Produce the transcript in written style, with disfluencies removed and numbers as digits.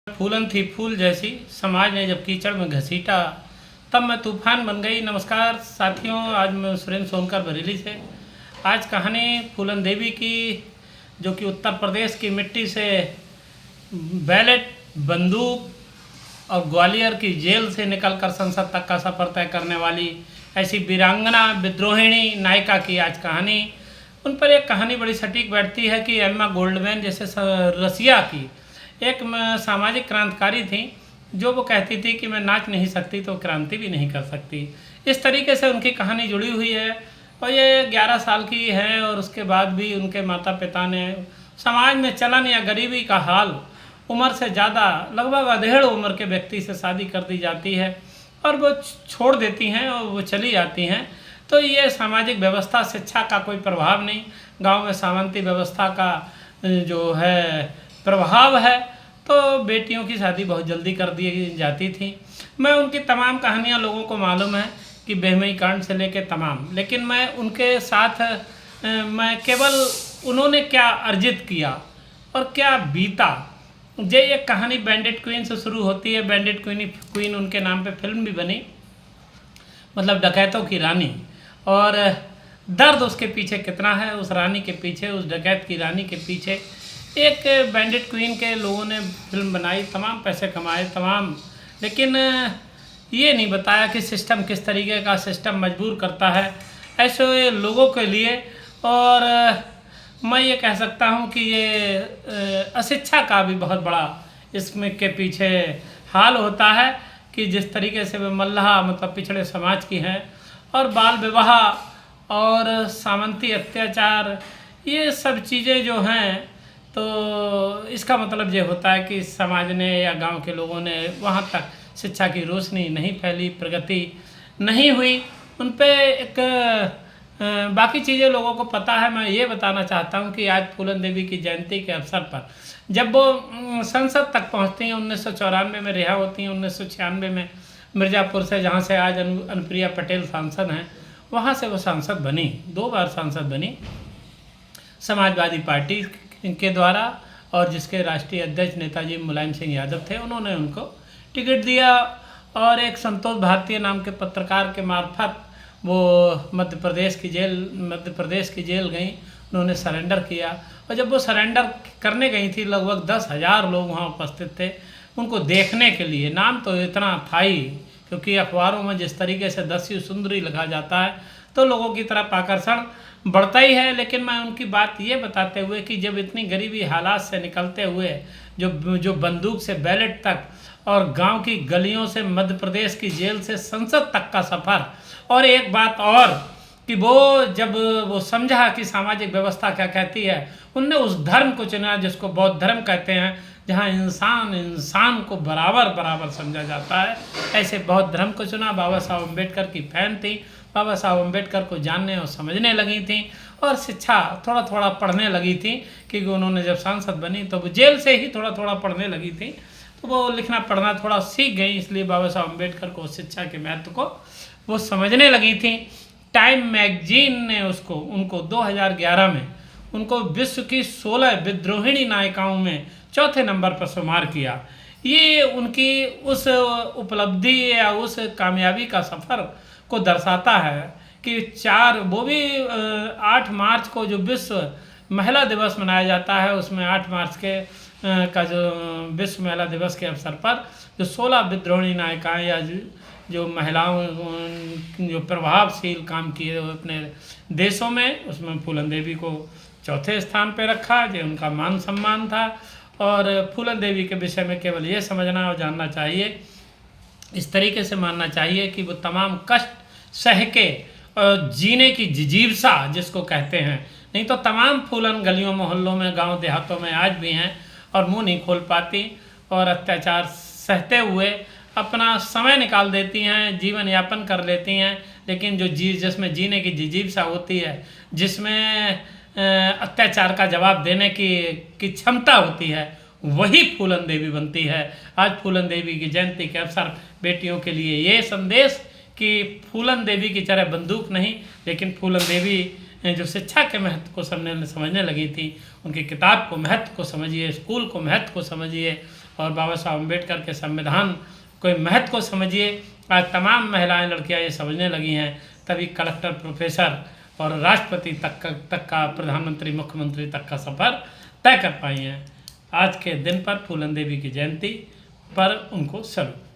फूलन थी फूल जैसी, समाज ने जब कीचड़ में घसीटा तब मैं तूफान बन गई। नमस्कार साथियों, आज मैं सुरेंद्र सोनकर बरेली से। आज कहानी फूलन देवी की, जो कि उत्तर प्रदेश की मिट्टी से बैलेट, बंदूक और ग्वालियर की जेल से निकलकर संसद तक का सफ़र तय करने वाली ऐसी वीरांगना विद्रोहिणी नायिका की आज कहानी। उन पर एक कहानी बड़ी सटीक बैठती है कि एम्मा गोल्डमैन जैसे रसिया की एक सामाजिक क्रांतिकारी थी, जो वो कहती थी कि मैं नाच नहीं सकती तो क्रांति भी नहीं कर सकती। इस तरीके से उनकी कहानी जुड़ी हुई है और ये 11 साल की है और उसके बाद भी उनके माता पिता ने समाज में चलन या गरीबी का हाल, उम्र से ज़्यादा लगभग अधेड़ उम्र के व्यक्ति से शादी कर दी जाती है और वो छोड़ देती हैं और वो चली जाती हैं। तो ये सामाजिक व्यवस्था, शिक्षा का कोई प्रभाव नहीं, गांव में सामंती व्यवस्था का जो है प्रभाव है, तो बेटियों की शादी बहुत जल्दी कर दी जाती थी। मैं उनकी तमाम कहानियाँ लोगों को मालूम है कि बेहमई कांड से लेकर तमाम, लेकिन मैं उनके साथ मैं केवल उन्होंने क्या अर्जित किया और क्या बीता। ये एक कहानी बैंडेड क्वीन से शुरू होती है। बैंडेड क्वीन उनके नाम पे फिल्म भी बनी, मतलब डकैतों की रानी, और दर्द उसके पीछे कितना है, उस रानी के पीछे, उस डकैत की रानी के पीछे। एक बैंडेड क्वीन के लोगों ने फिल्म बनाई, तमाम पैसे कमाए तमाम, लेकिन ये नहीं बताया कि सिस्टम किस तरीके का सिस्टम मजबूर करता है ऐसे लोगों के लिए। और मैं ये कह सकता हूँ कि ये अशिक्षा का भी बहुत बड़ा इसमें के पीछे हाल होता है कि जिस तरीके से वे मल्लाह, मतलब पिछड़े समाज की हैं, और बाल विवाह और सामंती अत्याचार, ये सब चीज़ें जो हैं, तो इसका मतलब ये होता है कि समाज ने या गांव के लोगों ने वहाँ तक शिक्षा की रोशनी नहीं फैली, प्रगति नहीं हुई उन पे। एक बाकी चीज़ें लोगों को पता है। मैं ये बताना चाहता हूँ कि आज फूलन देवी की जयंती के अवसर पर जब वो संसद तक पहुँचती हैं, 1994 में रिहा होती हैं, 1996 में मिर्ज़ापुर से, जहाँ से आज अनुप्रिया पटेल सांसद हैं, वहाँ से वो सांसद बनी, 2 बार सांसद बनी समाजवादी पार्टी के द्वारा, और जिसके राष्ट्रीय अध्यक्ष नेताजी मुलायम सिंह यादव थे, उन्होंने उनको टिकट दिया और एक संतोष भारतीय नाम के पत्रकार के मार्फत वो मध्य प्रदेश की जेल गई। उन्होंने सरेंडर किया और जब वो सरेंडर करने गई थी, लगभग 10,000 लोग वहाँ उपस्थित थे उनको देखने के लिए। नाम तो इतना था ही, क्योंकि अखबारों में जिस तरीके से दस्यु सुंदरी लिखा जाता है तो लोगों की तरफ आकर्षण बढ़ता ही है। लेकिन मैं उनकी बात ये बताते हुए कि जब इतनी गरीबी हालात से निकलते हुए जो बंदूक से बैलेट तक और गांव की गलियों से मध्य प्रदेश की जेल से संसद तक का सफ़र, और एक बात और कि वो जब वो समझा कि सामाजिक व्यवस्था क्या कहती है, उनने उस धर्म को चुना जिसको बौद्ध धर्म कहते हैं, जहाँ इंसान को बराबर समझा जाता है। ऐसे बौद्ध धर्म को चुना। बाबा साहब अम्बेडकर की फैन थी, बाबा साहब अम्बेडकर को जानने और समझने लगी थी और शिक्षा थोड़ा पढ़ने लगी थी, क्योंकि उन्होंने जब सांसद बनी तो वो जेल से ही थोड़ा पढ़ने लगी थी, तो वो लिखना पढ़ना थोड़ा सीख गई। इसलिए बाबा साहब अम्बेडकर को शिक्षा के महत्व को वो समझने लगी थी। टाइम मैगजीन ने उनको 2011 में उनको विश्व की 16 विद्रोहिणी नायिकाओं में 4थे नंबर पर शुमार किया। ये उनकी उस उपलब्धि या उस कामयाबी का सफ़र को दर्शाता है कि 8 मार्च को जो विश्व महिला दिवस मनाया जाता है, उसमें 8 मार्च का जो विश्व महिला दिवस के अवसर पर जो 16 विद्रोहिणी नायिकाएँ या जो महिलाओं जो प्रभावशील काम किए अपने देशों में, उसमें फूलन देवी को 4थे स्थान पर रखा, जो उनका मान सम्मान था। और फूलन देवी के विषय में केवल ये समझना और जानना चाहिए, इस तरीके से मानना चाहिए कि वो तमाम कष्ट सह के और जीने की जिजीविसा जिसको कहते हैं, नहीं तो तमाम फूलन गलियों मोहल्लों में, गांव देहातों में आज भी हैं और मुंह नहीं खोल पाती और अत्याचार सहते हुए अपना समय निकाल देती हैं, जीवन यापन कर लेती हैं। लेकिन जिसमें जीने की जिजीविसा होती है, जिसमें अत्याचार का जवाब देने की क्षमता होती है, वही फूलन देवी बनती है। आज फूलन देवी की जयंती के अवसर बेटियों के लिए ये संदेश कि फूलन देवी की तरह बंदूक नहीं, लेकिन फूलन देवी जो शिक्षा के महत्व को समझने लगी थी, उनकी किताब को महत्व को समझिए, स्कूल को महत्व को समझिए और बाबा साहब अम्बेडकर के संविधान कोई महत्व को समझिए। आज तमाम महिलाएं लड़कियां ये समझने लगी हैं, तभी कलेक्टर, प्रोफेसर और राष्ट्रपति तक का प्रधानमंत्री, मुख्यमंत्री तक का सफ़र तय कर पाई हैं। आज के दिन पर फूलन देवी की जयंती पर उनको सल्यूट।